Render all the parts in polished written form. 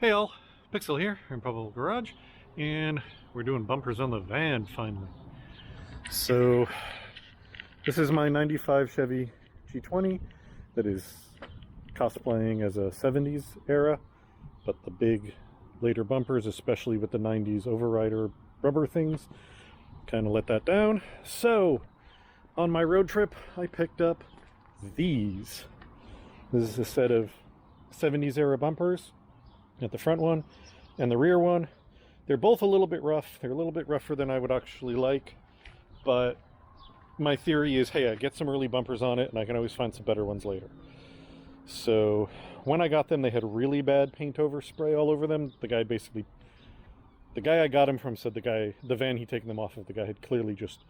Hey all, Pixel here in Probable Garage, and we're doing bumpers on the van finally. So this is my 95 Chevy G20 that is cosplaying as a 70s era, but the big later bumpers, especially with the 90s overrider rubber things, kind of let that down. So on my road trip I picked up these. This is a set of 70s era bumpers. At the front one and the rear one, they're both a little bit rough. They're a little bit rougher than I would actually like, but my theory is, hey, I get some early bumpers on it and I can always find some better ones later. So when I got them, they had really bad paint over spray all over them. The guy I got them from said the van he'd taken them off of, the guy had clearly just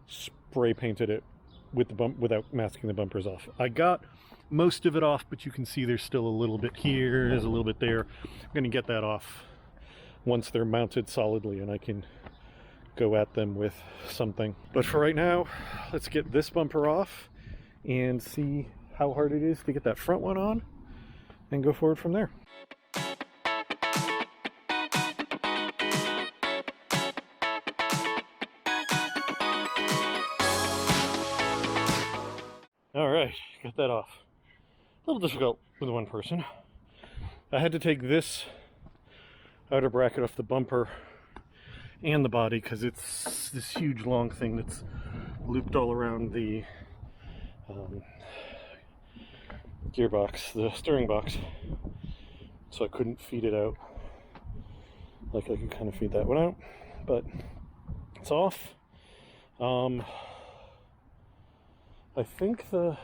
spray painted it with the without masking the bumpers off. I got most of it off, but you can see there's still a little bit here, there's a little bit there. I'm going to get that off once they're mounted solidly and I can go at them with something. But for right now, let's get this bumper off and see how hard it is to get that front one on and go forward from there. Alright, got that off. A little difficult with one person. I had to take this outer bracket off the bumper and the body because it's this huge long thing that's looped all around the gearbox, the steering box, so I couldn't feed it out like I could kind of feed that one out, but it's off. I think the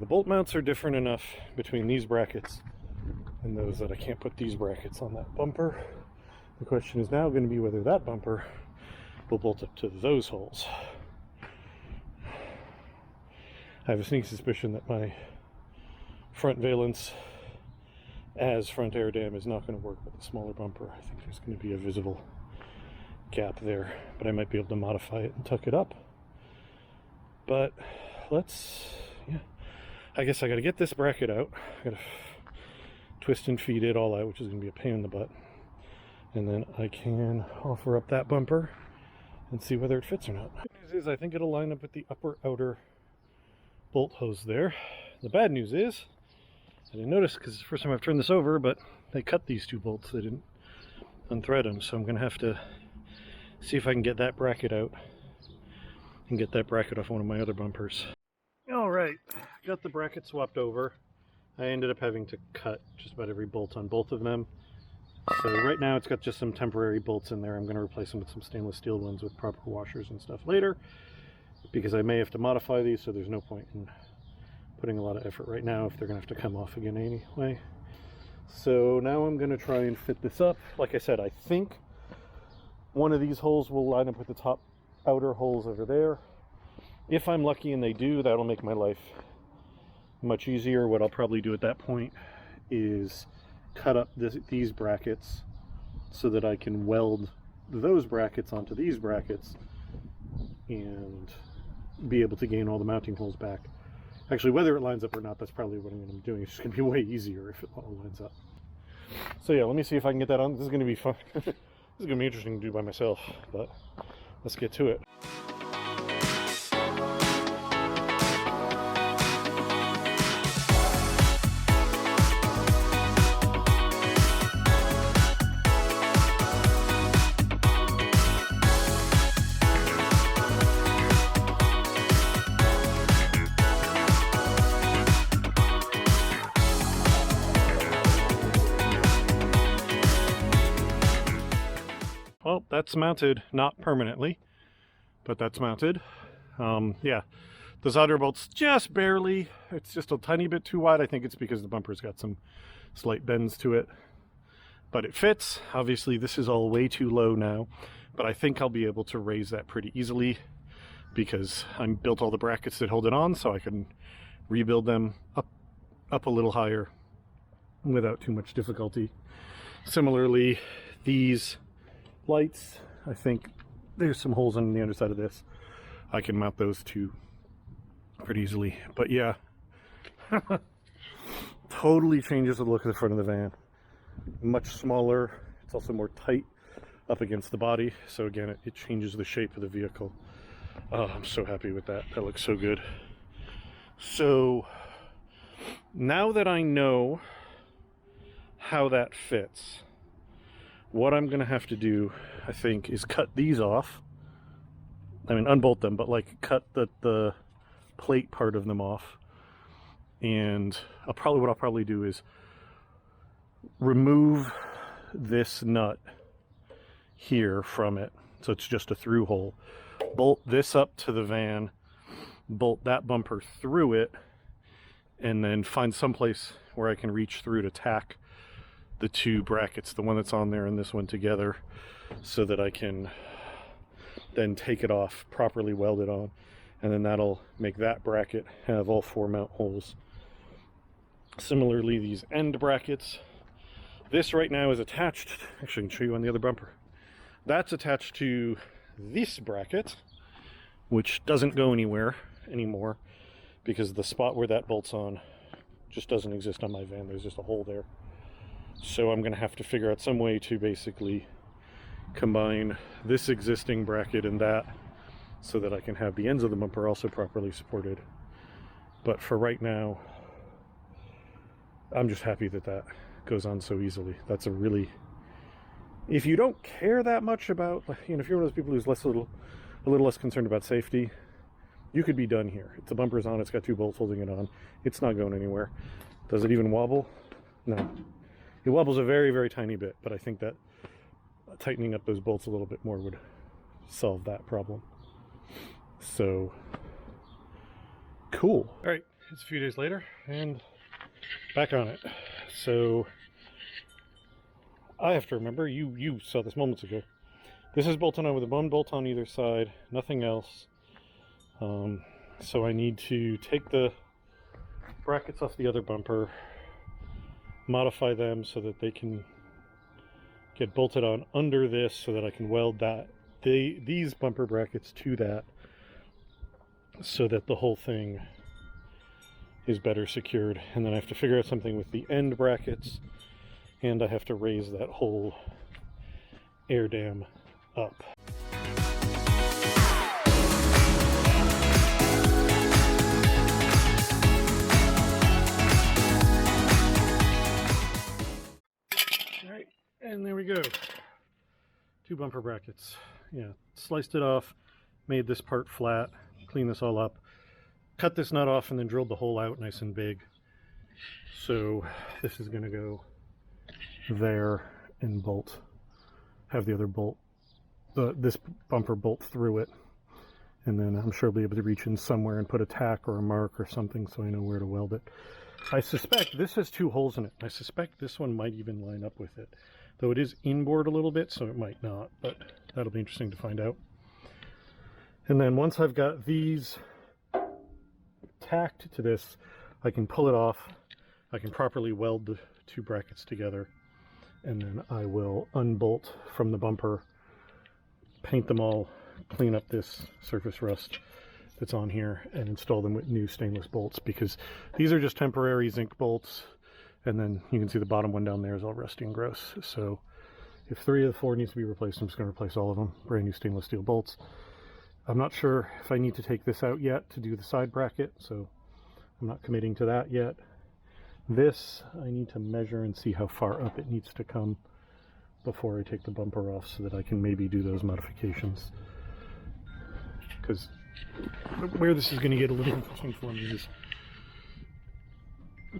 bolt mounts are different enough between these brackets and those that I can't put these brackets on that bumper. The question is now going to be whether that bumper will bolt up to those holes. I have a sneaky suspicion that my front valence as front air dam is not going to work with a smaller bumper. I think there's going to be a visible gap there, but I might be able to modify it and tuck it up. But I guess I gotta get this bracket out. I gotta twist and feed it all out, which is gonna be a pain in the butt. And then I can offer up that bumper and see whether it fits or not. The good news is I think it'll line up with the upper outer bolt hose there. The bad news is, I didn't notice because it's the first time I've turned this over, but they cut these two bolts. They didn't unthread them, so I'm gonna have to see if I can get that bracket out and get that bracket off one of my other bumpers. Alright, got the bracket swapped over. I ended up having to cut just about every bolt on both of them. So right now it's got just some temporary bolts in there. I'm going to replace them with some stainless steel ones with proper washers and stuff later, because I may have to modify these, so there's no point in putting a lot of effort right now if they're going to have to come off again anyway. So now I'm going to try and fit this up. Like I said, I think one of these holes will line up with the top outer holes over there. If I'm lucky and they do, that'll make my life much easier. What I'll probably do at that point is cut up these brackets so that I can weld those brackets onto these brackets and be able to gain all the mounting holes back. Actually, whether it lines up or not, that's probably what I'm going to be doing. It's just going to be way easier if it all lines up. So yeah, let me see if I can get that on. This is going to be fun. This is going to be interesting to do by myself, but let's get to it. Well, that's mounted, not permanently, but that's mounted. Yeah, the solder bolt's just barely, it's just a tiny bit too wide. I think it's because the bumper's got some slight bends to it, but it fits. Obviously this is all way too low now, but I think I'll be able to raise that pretty easily because I built all the brackets that hold it on, so I can rebuild them up a little higher without too much difficulty. Similarly, these lights, I think there's some holes on the underside of this. I can mount those too pretty easily. But yeah, totally changes the look of the front of the van. much smaller. It's also more tight up against the body. So again, it changes the shape of the vehicle. I'm so happy with that. That looks so good. So now that I know how that fits, what I'm going to have to do, I think, is cut these off. I mean, unbolt them, but like cut the plate part of them off. And what I'll probably do is remove this nut here from it, so it's just a through hole. Bolt this up to the van, bolt that bumper through it, and then find some place where I can reach through to tack the two brackets, the one that's on there and this one together, so that I can then take it off, properly weld it on, and then that'll make that bracket have all 4 mount holes. Similarly, these end brackets, this right now is attached, actually I can show you on the other bumper. That's attached to this bracket, which doesn't go anywhere anymore because the spot where that bolts on just doesn't exist on my van. There's just a hole there. So I'm going to have to figure out some way to basically combine this existing bracket and that, so that I can have the ends of the bumper also properly supported. But for right now, I'm just happy that that goes on so easily. That's a really, if you don't care that much about, you know, if you're one of those people who's a little less concerned about safety, you could be done here. If the bumper's on, it's got 2 bolts holding it on, it's not going anywhere. Does it even wobble? No. It wobbles a very, very tiny bit, but I think that tightening up those bolts a little bit more would solve that problem. So, cool. All right, it's a few days later, and back on it. So, I have to remember, you saw this moments ago. This is bolted on with one bolt on either side, nothing else. So I need to take the brackets off the other bumper, modify them so that they can get bolted on under this, so that I can weld these bumper brackets to that, so that the whole thing is better secured. And then I have to figure out something with the end brackets, and I have to raise that whole air dam up. Alright, and there we go. 2 bumper brackets. Yeah, sliced it off, made this part flat, cleaned this all up, cut this nut off, and then drilled the hole out nice and big. So this is going to go there and bolt, have the other bolt, this bumper bolt through it, and then I'm sure I'll be able to reach in somewhere and put a tack or a mark or something so I know where to weld it. I suspect this has 2 holes in it. I suspect this one might even line up with it, though it is inboard a little bit, so it might not, but that'll be interesting to find out. And then once I've got these tacked to this, I can pull it off, I can properly weld the 2 brackets together, and then I will unbolt from the bumper, paint them all, clean up this surface rust that's on here, and install them with new stainless bolts, because these are just temporary zinc bolts, and then you can see the bottom one down there is all rusty and gross. So if 3 of the 4 needs to be replaced, I'm just going to replace all of them, brand new stainless steel bolts. I'm not sure if I need to take this out yet to do the side bracket, so I'm not committing to that yet. This, I need to measure and see how far up it needs to come before I take the bumper off, so that I can maybe do those modifications. Because where this is going to get a little interesting for me is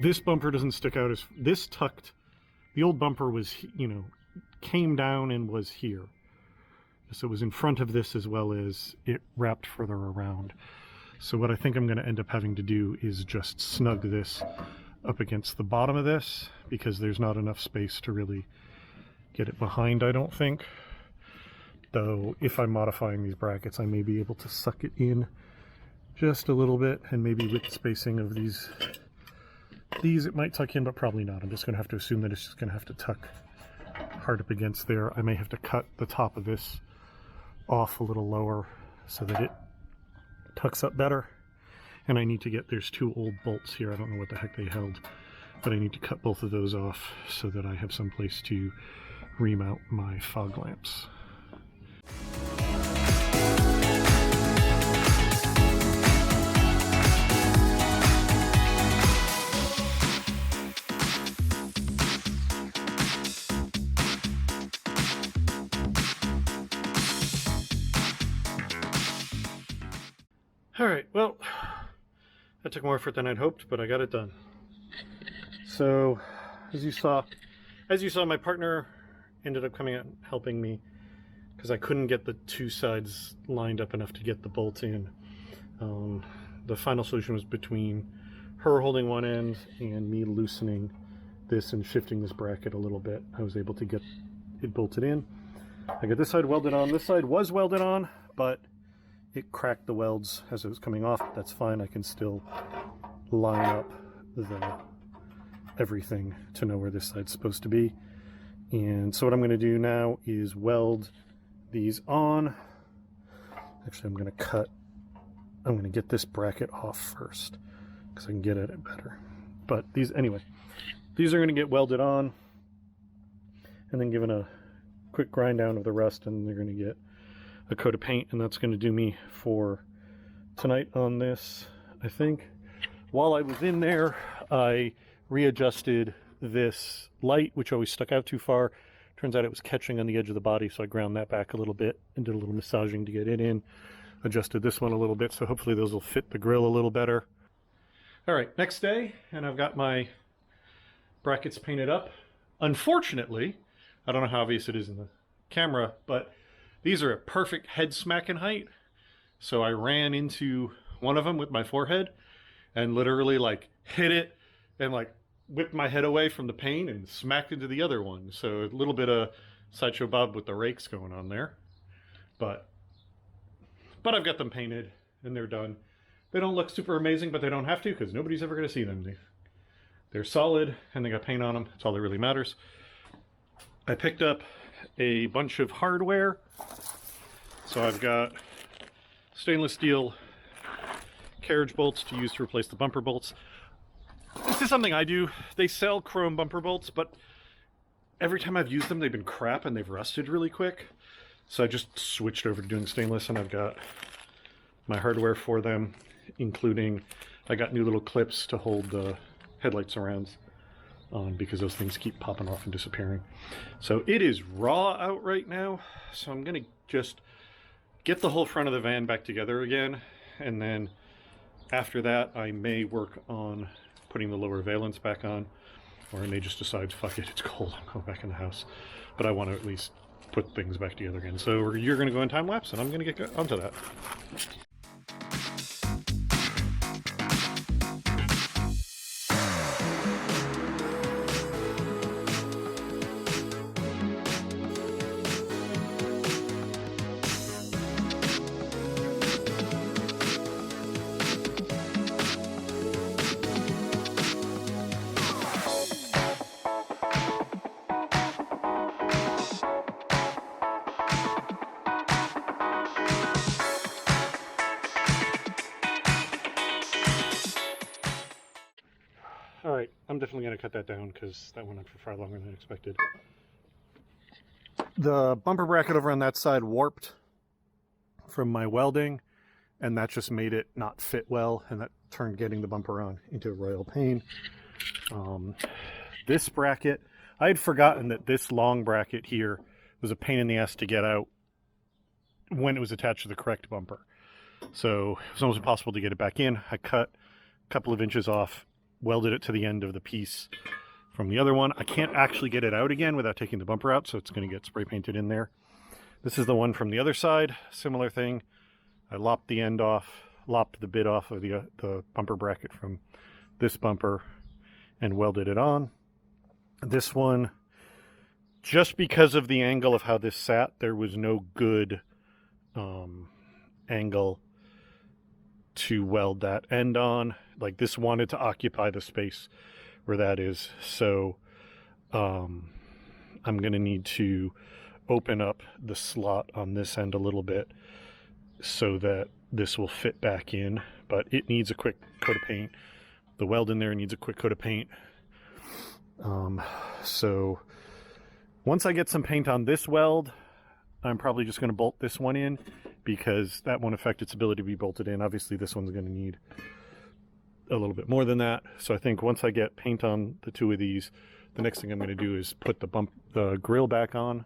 this bumper doesn't stick out as this tucked. The old bumper was, you know, came down and was here. So it was in front of this as well as it wrapped further around. So what I think I'm going to end up having to do is just snug this up against the bottom of this, because there's not enough space to really get it behind, I don't think. Though if I'm modifying these brackets, I may be able to suck it in just a little bit, and maybe with the spacing of these it might tuck in, but probably not. I'm just going to have to assume that it's just going to have to tuck hard up against there. I may have to cut the top of this off a little lower so that it tucks up better. And I need to get, there's 2 old bolts here, I don't know what the heck they held, but I need to cut both of those off so that I have some place to remount my fog lamps. All right, well, that took more effort than I'd hoped, but I got it done. So, as you saw, my partner ended up coming out and helping me because I couldn't get the two sides lined up enough to get the bolt in. The final solution was between her holding one end and me loosening this and shifting this bracket a little bit. I was able to get it bolted in. I got this side welded on. This side was welded on, but it cracked the welds as it was coming off. That's fine. I can still line up everything to know where this side's supposed to be. And so what I'm going to do now is weld these on. Actually, I'm going to get this bracket off first because I can get at it better. But these are going to get welded on and then given a quick grind down of the rust, and they're going to get a coat of paint, and that's going to do me for tonight on this, I think. While I was in there, I readjusted this light, which always stuck out too far. Turns out it was catching on the edge of the body, so I ground that back a little bit and did a little massaging to get it in. Adjusted this one a little bit, so hopefully those will fit the grill a little better. All right, next day, and I've got my brackets painted up. Unfortunately, I don't know how obvious it is in the camera, but these are at perfect head smacking height. So I ran into one of them with my forehead and literally like hit it and like whipped my head away from the paint and smacked into the other one. So a little bit of Sideshow Bob with the rakes going on there. But I've got them painted and they're done. They don't look super amazing, but they don't have to because nobody's ever going to see them. They're solid and they got paint on them. That's all that really matters. I picked up a bunch of hardware. So I've got stainless steel carriage bolts to use to replace the bumper bolts. This is something I do. They sell chrome bumper bolts, but every time I've used them, they've been crap and they've rusted really quick. So I just switched over to doing stainless, and I've got my hardware for them, including I got new little clips to hold the headlight surrounds on because those things keep popping off and disappearing. So it is raw out right now, so I'm gonna just get the whole front of the van back together again, and then after that I may work on putting the lower valence back on, or I may just decide, fuck it, it's cold, I'm going back in the house. But I want to at least put things back together again. So you're going to go in time lapse and I'm going to get onto that. Alright, I'm definitely going to cut that down because that went on for far longer than expected. The bumper bracket over on that side warped from my welding, and that just made it not fit well, and that turned getting the bumper on into a royal pain. This bracket, I had forgotten that this long bracket here was a pain in the ass to get out when it was attached to the correct bumper. So it was almost impossible to get it back in. I cut a couple of inches off, welded it to the end of the piece from the other one. I can't actually get it out again without taking the bumper out, so it's going to get spray painted in there. This is the one from the other side, similar thing. I lopped the end off, lopped the bit off of the bumper bracket from this bumper and welded it on. This one, just because of the angle of how this sat, there was no good angle to weld that end on. Like, this wanted to occupy the space where that is, so I'm going to need to open up the slot on this end a little bit so that this will fit back in, but it needs a quick coat of paint. The weld in there needs a quick coat of paint. So once I get some paint on this weld, I'm probably just going to bolt this one in because that won't affect its ability to be bolted in. Obviously, this one's going to need a little bit more than that. So I think once I get paint on the two of these, the next thing I'm going to do is put the grill back on.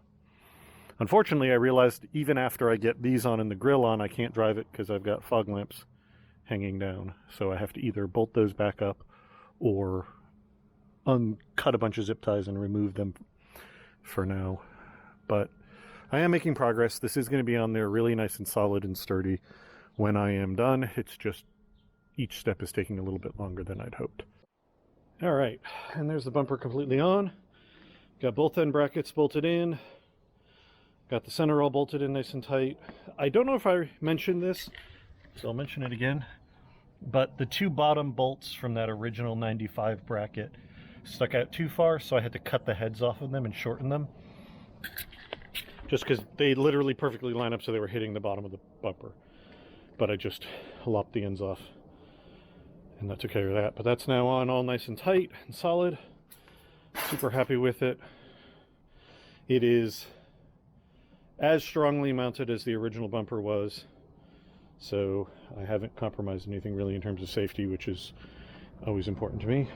Unfortunately, I realized even after I get these on and the grill on, I can't drive it because I've got fog lamps hanging down. So I have to either bolt those back up or cut a bunch of zip ties and remove them for now. But I am making progress. This is going to be on there really nice and solid and sturdy when I am done. It's just each step is taking a little bit longer than I'd hoped. All right, and there's the bumper completely on. Got both end brackets bolted in. Got the center all bolted in nice and tight. I don't know if I mentioned this, so I'll mention it again. But the two bottom bolts from that original 95 bracket stuck out too far, so I had to cut the heads off of them and shorten them. Just because they literally perfectly line up so they were hitting the bottom of the bumper. But I just lopped the ends off. And that took care of that. But that's now on all nice and tight and solid. Super happy with it. It is as strongly mounted as the original bumper was. So I haven't compromised anything really in terms of safety, which is always important to me.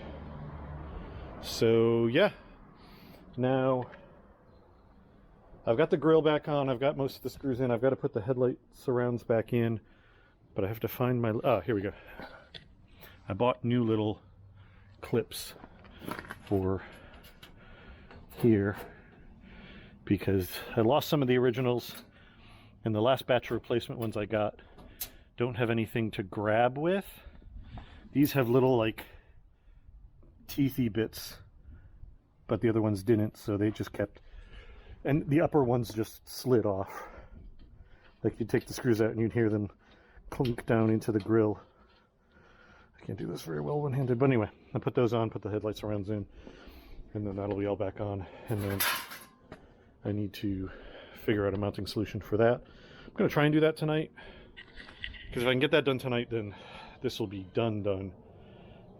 So yeah, now I've got the grill back on. I've got most of the screws in. I've got to put the headlight surrounds back in, but I have to find my, here we go. I bought new little clips for here because I lost some of the originals, and the last batch of replacement ones I got don't have anything to grab with. These have little like teethy bits, but the other ones didn't, so they just kept, and the upper ones just slid off. Like you'd take the screws out and you'd hear them clunk down into the grill. I can't do this very well one-handed, but anyway, I put those on, put the headlight surrounds in, and then that'll be all back on. And then I need to figure out a mounting solution for that. I'm going to try and do that tonight, because if I can get that done tonight, then this will be done,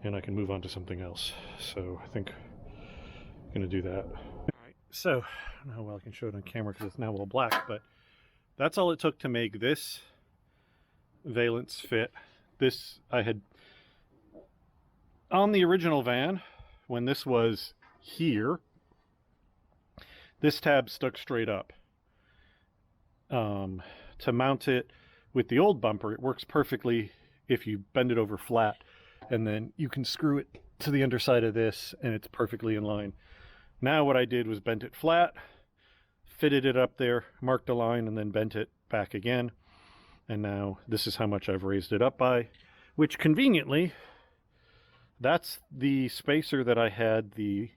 and I can move on to something else. So I think I'm going to do that. All right, so I don't know how well I can show it on camera because it's now all black, but that's all it took to make this valence fit. This I had on the original van, when this was here, this tab stuck straight up. To mount it with the old bumper, it works perfectly if you bend it over flat, and then you can screw it to the underside of this and it's perfectly in line. Now what I did was bent it flat, fitted it up there, marked a line, and then bent it back again. And now this is how much I've raised it up by, which conveniently, that's the spacer that I had the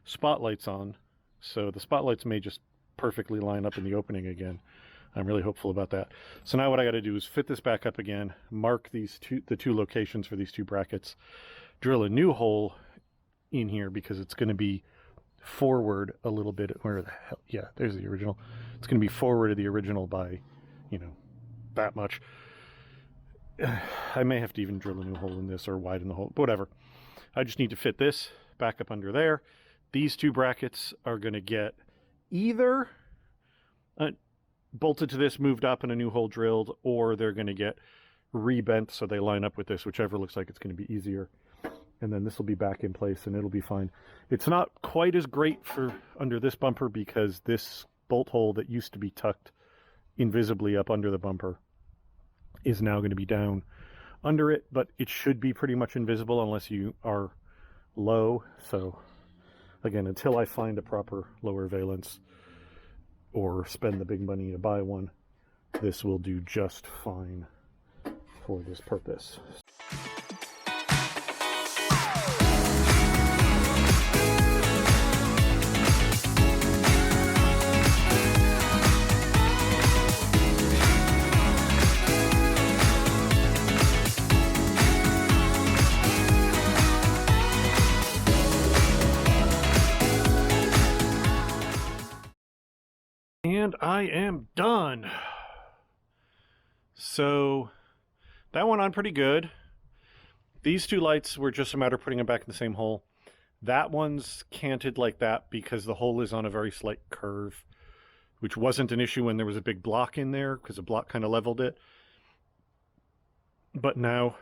spotlights on. So the spotlights may just perfectly line up in the opening again. I'm really hopeful about that. So now what I got to do is fit this back up again, mark the two locations for these two brackets, drill a new hole in here because it's going to be forward a little bit. Where the hell? Yeah, there's the original. It's going to be forward of the original by, that much. I may have to even drill a new hole in this or widen the hole, whatever. I just need to fit this back up under there. These two brackets are going to get either bolted to this, moved up, and a new hole drilled, or they're going to get rebent so they line up with this, whichever looks like it's going to be easier. And then this will be back in place and it'll be fine. It's not quite as great for under this bumper because this bolt hole that used to be tucked invisibly up under the bumper is now going to be down under it, but it should be pretty much invisible unless you are low. So again, until I find a proper lower valence or spend the big money to buy one, this will do just fine for this purpose. And I am done. So that went on pretty good. These two lights were just a matter of putting them back in the same hole. That one's canted like that because the hole is on a very slight curve, which wasn't an issue when there was a big block in there because the block kind of leveled it. But now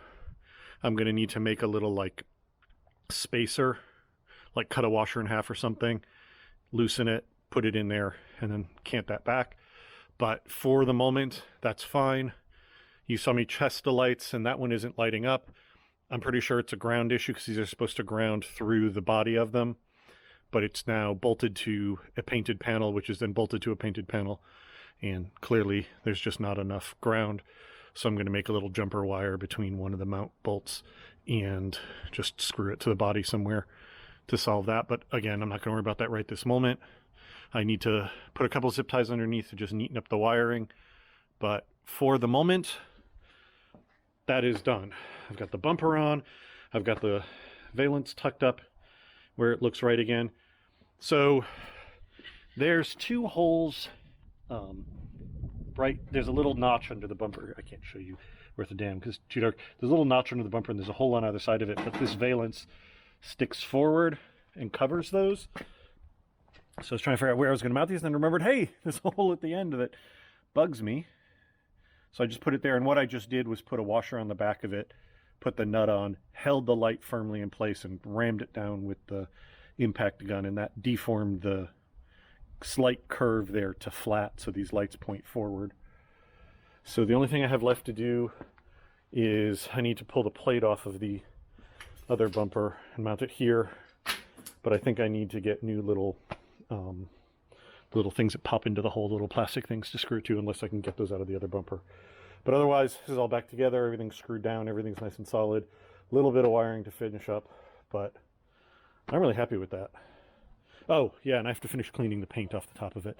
I'm going to need to make a little like spacer, like cut a washer in half or something, loosen it, put it in there, and then cant that back. But for the moment, that's fine. You saw me test the lights, and that one isn't lighting up. I'm pretty sure it's a ground issue because these are supposed to ground through the body of them, but it's now bolted to a painted panel, which is then bolted to a painted panel, and clearly there's just not enough ground. So I'm going to make a little jumper wire between one of the mount bolts and just screw it to the body somewhere to solve that. But again, I'm not going to worry about that right this moment. I need to put a couple zip ties underneath to just neaten up the wiring. But for the moment, that is done. I've got the bumper on. I've got the valence tucked up where it looks right again. So there's two holes. Right, there's a little notch under the bumper. I can't show you worth a damn because it's too dark. There's a little notch under the bumper and there's a hole on either side of it, but this valence sticks forward and covers those. So I was trying to figure out where I was going to mount these, and then remembered, hey, there's a hole at the end that bugs me. So I just put it there, and what I just did was put a washer on the back of it, put the nut on, held the light firmly in place, and rammed it down with the impact gun, and that deformed the slight curve there to flat, so these lights point forward. So the only thing I have left to do is I need to pull the plate off of the other bumper and mount it here, but I think I need to get new little things that pop into the hole, little plastic things to screw to, unless I can get those out of the other bumper. But otherwise, this is all back together, everything's screwed down, everything's nice and solid. A little bit of wiring to finish up, but I'm really happy with that. Oh, yeah, and I have to finish cleaning the paint off the top of it,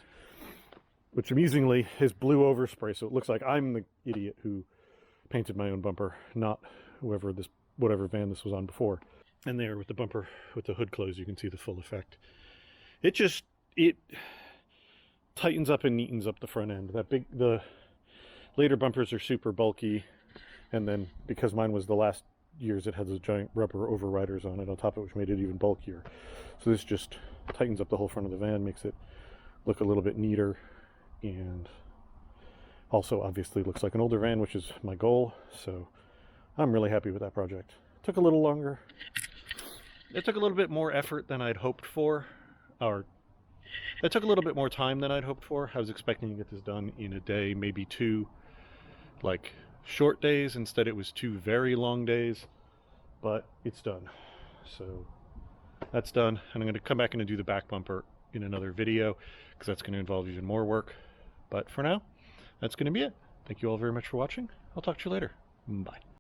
which amusingly is blue overspray, so it looks like I'm the idiot who painted my own bumper, not whatever van this was on before. And there with the bumper, with the hood closed, you can see the full effect. It tightens up and neatens up the front end. The later bumpers are super bulky, and then because mine was the last years, it had those giant rubber overriders on it on top of it, which made it even bulkier. So this just tightens up the whole front of the van, makes it look a little bit neater, and also obviously looks like an older van, which is my goal. So I'm really happy with that project. Took a little longer. It took a little bit more effort than I'd hoped for, or it took a little bit more time than I'd hoped for. I was expecting to get this done in a day, maybe two, like short days. Instead it was 2 very long days, but it's done. So that's done, and I'm going to come back and do the back bumper in another video because that's going to involve even more work. But for now, that's going to be it. Thank you all very much for watching. I'll talk to you later. Bye.